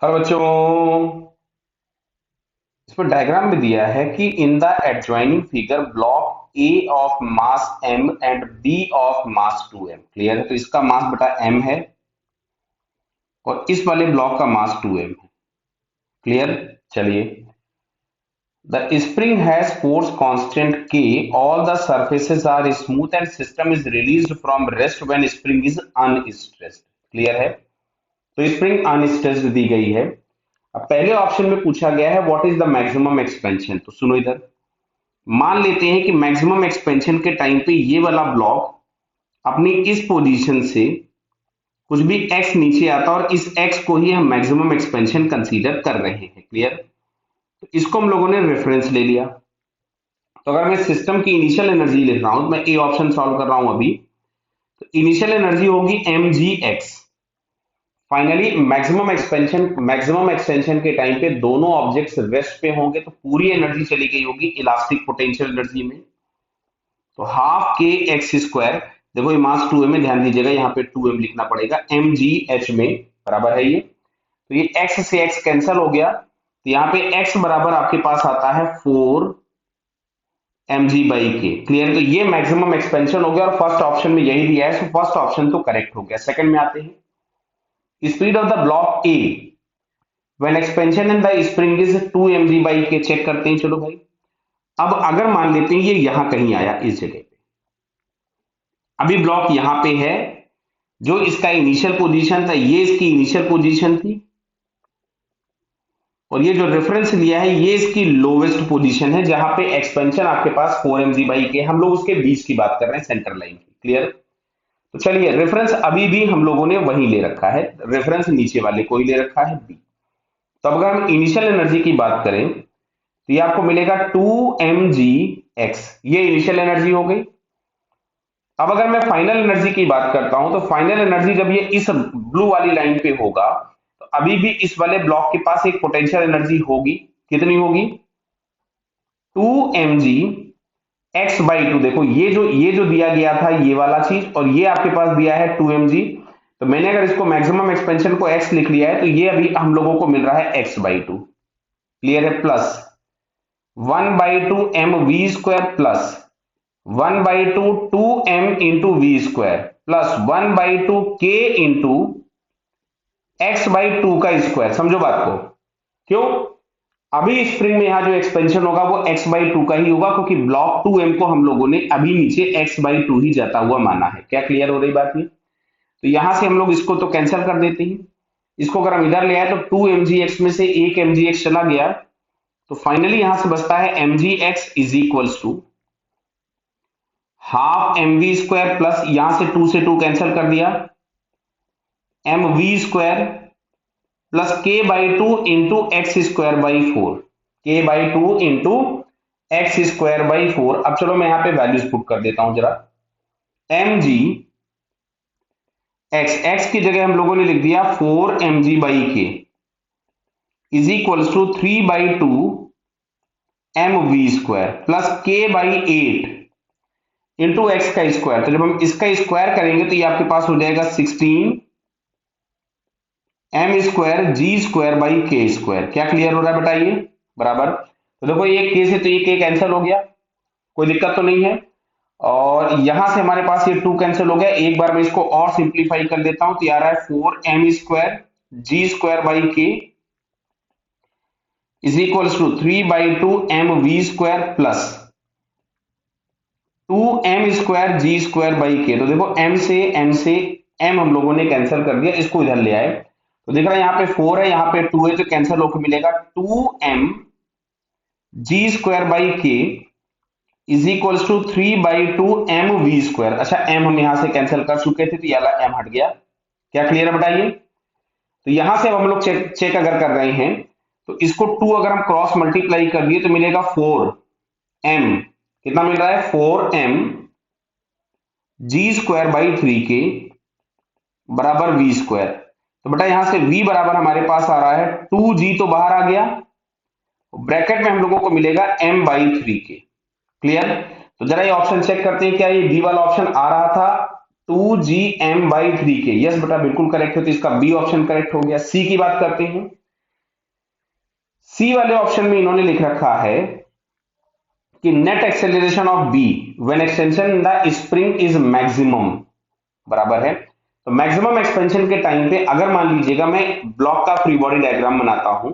Hello बच्चों। इसमें diagram में दिया है कि in the adjoining figure block A of mass m and b of mass 2m। Clear है? तो इसका मास बटा m है और इस वाले ब्लॉक का मास 2m है। क्लियर? चलिए, the spring has force constant k, all the surfaces are smooth and system is released from rest when spring is unstressed. Clear है? तो स्प्रिंग अनस्ट्रेस्ड दी गई है। अब पहले ऑप्शन में पूछा गया है what is the maximum expansion. तो सुनो इधर, मान लेते हैं कि मैक्सिमम एक्सपेंशन के टाइम पे ये वाला ब्लॉक अपनी इस पोजीशन से कुछ भी x नीचे आता है और इस x को ही हम मैक्सिमम एक्सपेंशन कंसीडर कर रहे हैं। क्लियर? तो इसको हम लोगों ने रेफरेंस ले लिया। तो अगर मैं सिस्टम की इनिशियल एनर्जी लिख रहा हूं, मैं ए ऑप्शन सॉल्व कर रहा हूं अभी, तो इनिशियल एनर्जी होगी mgx। फाइनली मैक्सिमम एक्सटेंशन के टाइम पे दोनों ऑब्जेक्ट्स रेस्ट पे होंगे तो पूरी एनर्जी चली गई होगी इलास्टिक पोटेंशियल एनर्जी में। तो हाफ के एक्स स्क्वायर, देखो ये मास 2m में, ध्यान दीजिएगा यहाँ पे 2m लिखना पड़ेगा, एम जी एच में बराबर है ये। तो ये x से x कैंसिल हो गया, तो यहाँ पे x बराबर आपके पास आता है 4 mg/k। क्लियर? तो ये मैक्सिमम एक्सपेंशन हो गया और फर्स्ट ऑप्शन में यही दिया है, तो फर्स्ट ऑप्शन तो करेक्ट हो गया। सेकंड में आते हैं, speed of the block A when expansion in the spring is 2 mg/k। Check करते हैं, चलो भाई। अब अगर मान लेते हैं ये यहां कहीं आया इस जगह पे, अभी ब्लॉक यहां पे है, जो इसका इनिशियल पोजीशन था ये इसकी इनिशियल पोजीशन थी, और ये जो रेफरेंस लिया है ये इसकी लोवेस्ट पोजीशन है जहां पे एक्सपेंशन आपके पास 4 mg/k। हम लोग उसके बीच की बात कर रहे हैं, सेंटर लाइन की। क्लियर? तो चलिए, रेफरेंस अभी भी हम लोगों ने वही ले रखा है, रेफरेंस नीचे वाले को ही ले रखा है बी। तो अब अगर हम इनिशियल एनर्जी की बात करें तो ये आपको मिलेगा 2mgx, ये इनिशियल एनर्जी हो गई। अब अगर मैं फाइनल एनर्जी की बात करता हूं तो फाइनल एनर्जी जब ये इस ब्लू वाली लाइन पे होगा तो अभी भी इस वाले ब्लॉक के पास एक पोटेंशियल एनर्जी होगी। कितनी होगी? 2mg x/2। देखो ये जो दिया गया था ये वाला चीज, और ये आपके पास दिया है 2mg। तो मैंने अगर इसको मैक्सिमम एक्सपेंशन को x लिख लिया है तो ये अभी हम लोगों को मिल रहा है x/2। क्लियर है? Plus 1/2 mv² plus 1/2 2m into v square plus 1/2 k into x/2 का स्क्वायर। समझो बात को। क्यों? अभी स्प्रिंग में यहां जो एक्सपेंशन होगा वो x/2 का ही होगा, क्योंकि ब्लॉक 2m को हम लोगों ने अभी नीचे x/2 ही जाता हुआ माना है। क्या क्लियर हो रही बात ये? तो यहां से हम लोग इसको तो कैंसिल कर देते हैं। इसको अगर हम इधर ले आए तो 2mgx में से 1 mgx चला गया, तो फाइनली यहां से बचता है mgx is equals to half mv² plus यहां से 2 से 2 कैंसिल कर दिया, mv² plus k/2 into x²/4, k/2 into x²/4। अब चलो मैं यहां पे वैल्यूज पुट कर देता हूं जरा। mg x की जगह हम लोगों ने लिख दिया 4mg/k is equals to 3/2 mv² plus k/8 into x का स्क्वायर। तो जब हम इसका स्क्वायर करेंगे तो ये आपके पास हो जाएगा 16 m²g²/k²। क्या क्लियर हो रहा है बताइए? बराबर। तो देखो ये k से तो ये k कैंसिल हो गया, कोई दिक्कत तो नहीं है। और यहां से हमारे पास ये 2 कैंसिल हो गया। एक बार मैं इसको और सिंप्लीफाई कर देता हूं तो ये आ रहा है 4m²g²/k is equals to 3/2 mv² plus 2m²g²/k। तो देखो m से m हम लोगों ने कैंसिल कर दिया, इसको इधर ले आए तो दिख रहा है यहाँ पे 4 है, यहाँ पे 2 है, तो कैंसिल होकर मिलेगा 2mg²/k is equals to 3/2 mv²। अच्छा, m हम यहां से कैंसिल कर चुके थे तो ये वाला m हट गया। क्या क्लियर है बताइए? तो यहां से अब हम लोग चेक अगर कर रहे हैं तो इसको 2 अगर हम क्रॉस मल्टीप्लाई कर दिए तो मिलेगा 4m। कितना मिल रहा है? 4m g²/3k बराबर v²। तो बेटा यहां से v बराबर हमारे पास आ रहा है 2g, तो बाहर आ गया, ब्रैकेट में हम लोगों को मिलेगा m/3k। क्लियर? तो जरा ये ऑप्शन चेक करते हैं, क्या ये बी वाला ऑप्शन आ रहा था 2gm/3k? यस बेटा बिल्कुल करेक्ट है, तो इसका बी ऑप्शन करेक्ट हो गया। सी की बात करते हैं, सी वाले ऑप्शन में इन्होंने लिख रखा है कि net acceleration of B when extension in the spring is maximum बराबर है। तो मैक्सिमम एक्सपेंशन के टाइम पे अगर मान लीजिएगा मैं ब्लॉक का फ्री बॉडी डायग्राम बनाता हूं,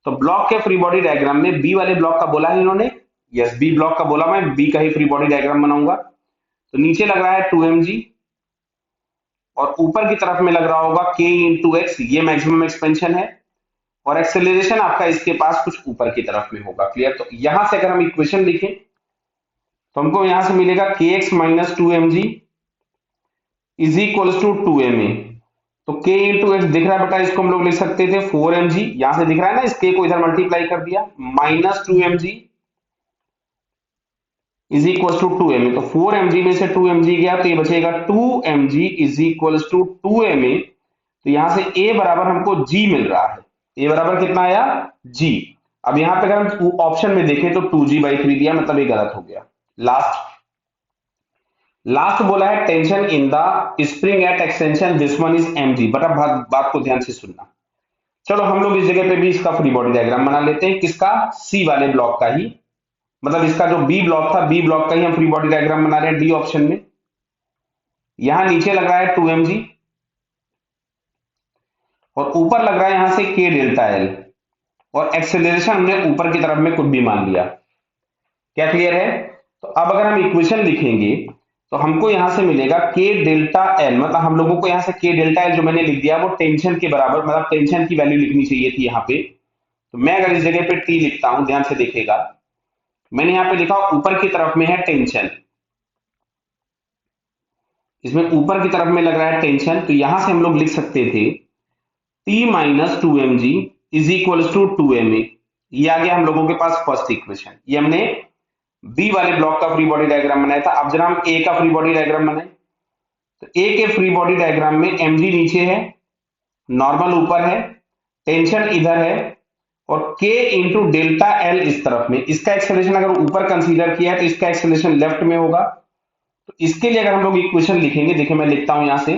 तो ब्लॉक के फ्री बॉडी डायग्राम में बी वाले ब्लॉक का बोला है इन्होंने, यस बी ब्लॉक का बोला, मैं बी का ही फ्री बॉडी डायग्राम बनाऊंगा। तो नीचे लग रहा है 2mg और ऊपर की तरफ में लग रहा होगा k इंटू एक्स, ये मैक्सिमम एक्सपेंशन है और एक्सेलरेशन आपका इसके पास कुछ ऊपर की तरफ में होगा। क्लियर? तो यहां से अगर हम इक्वेशन लिखें तो हमको यहां से मिलेगा k x minus 2mg is equals to 2ma। तो k इंटू एक्स दिख रहा है बेटा, इसको हम लोग लिख सकते थे 4mg, यहां से दिख रहा है ना, इस k को इधर मल्टीप्लाई कर दिया, minus 2mg is equal to 2ma। तो 4mg में से 2mg गया तो ये बचेगा 2mg is equal to 2ma। तो यहां से a बराबर हमको g मिल रहा है, a बराबर कितना आया g। अब यहां पे अगर हम ऑप्शन में देखें तो 2g/3 दिया, मतलब ये गलत हो गया। लास्ट लास्ट बोला है tension in the spring at extension this one is mg। But अब बात को ध्यान से सुनना। चलो हम लोग इस जगह पे भी इसका फ्री बॉडी डायग्राम बना लेते हैं, किसका, सी वाले ब्लॉक का ही, मतलब इसका जो बी ब्लॉक था, बी ब्लॉक का ही हम फ्री बॉडी डायग्राम बना रहे हैं डी ऑप्शन में। यहां नीचे लग रहा है 2mg और ऊपर लग रहा है यहां से k डेल्टा एल और एक्सेलरेशन हमने ऊपर की तरफ में कुछ भी मान लिया। क्या क्लियर है? तो अब अगर हम इक्वेशन लिखेंगे तो हमको यहां से मिलेगा k डेल्टा एल, मतलब हम लोगों को यहां से k डेल्टा एल जो मैंने लिख दिया वो टेंशन के बराबर, मतलब टेंशन की वैल्यू लिखनी चाहिए थी यहाँ पे। तो मैं अगर इस जगह पे t लिखता हूं, ध्यान से देखिएगा, मैंने यहाँ पे लिखा ऊपर की तरफ में है टेंशन, इसमें ऊपर की तरफ में लग रहा है टेंशन, तो यहां से हम लोग लिख सकते थे T minus 2mg is equal to 2ma। ये आ गया हम लोगों के पास फर्स्ट इक्वेशन। ये हमने बी वाले ब्लॉक का फ्री बॉडी डायग्राम बनाया था। अब जरा हम ए का फ्री बॉडी डायग्राम बनाए, तो ए के फ्री बॉडी डायग्राम में mg नीचे है, नॉर्मल ऊपर है, टेंशन इधर है और k इंटू डेल्टा एल इस तरफ में। इसका एक्सेलरेशन अगर ऊपर कंसीडर किया है तो इसका एक्सेलरेशन लेफ्ट में होगा। तो इसके लिए अगर हम लोग इक्वेशन लिखेंगे, देखिए मैं लिखता हूं यहां से,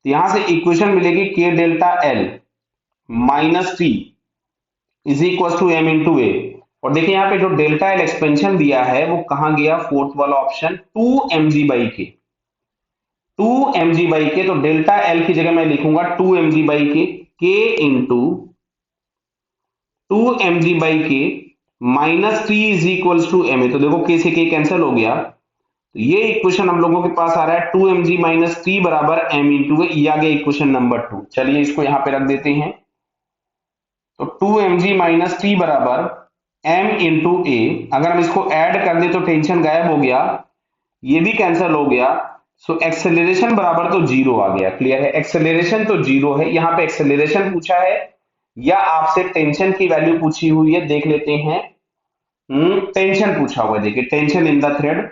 तो यहां से इक्वेशन मिलेगी k delta L minus T is equal to m into A. और देखिए यहाँ पे जो डेल्टा एल एक्सपेंशन दिया है वो कहां गया, फोर्थ वाला ऑप्शन 2mg/k, 2mg/k। तो डेल्टा एल की जगह मैं लिखूंगा 2mg/k, k into 2mg/k minus T is equal to ma। तो देखो k से k कैंसिल हो गया, तो ये इक्वेशन हम लोगों के पास आ रहा है 2mg माइनस टी बराबर m इंटू ए। ये आ गया इक्वेशन नंबर 2। चलिए इसको यहां पे रख देते हैं। तो 2mg माइनस टी बराबर m इंटू ए। अगर हम इसको ऐड कर दे तो टेंशन गायब हो गया, ये भी कैंसिल हो गया। सो एक्सेलरेशन बराबर तो जीरो आ गया। क्लियर है? एक्सेलरेशन तो जीरो है। यहां पे एक्सेलरेशन पूछा है या आपसे टेंशन की वैल्यू पूछी हुई है, देख लेते हैं। टेंशन पूछा हुआ है, देखिए टेंशन इन द थ्रेड।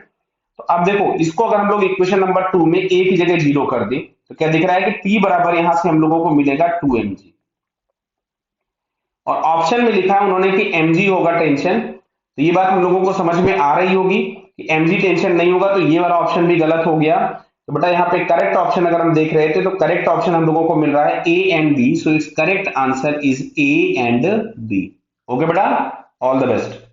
तो अब देखो इसको अगर हम लोग इक्वेशन नंबर 2 में ए की जगह जीरो कर दें तो क्या दिख रहा है कि टी बराबर यहां से हम लोगों को मिलेगा 2mg और ऑप्शन में लिखा है उन्होंने कि mg होगा टेंशन। तो ये बात हम लोगों को समझ में आ रही होगी कि mg टेंशन नहीं होगा, तो ये वाला ऑप्शन भी गलत हो गया। तो बेटा यहाँ पे करेक्ट ऑप्शन अगर हम देख रहे थे तो करेक्ट ऑप्शन हम लोगों को मिल रहा है A and B. So it's correct answer is A and B. Okay बेटा, ऑल द बेस्ट।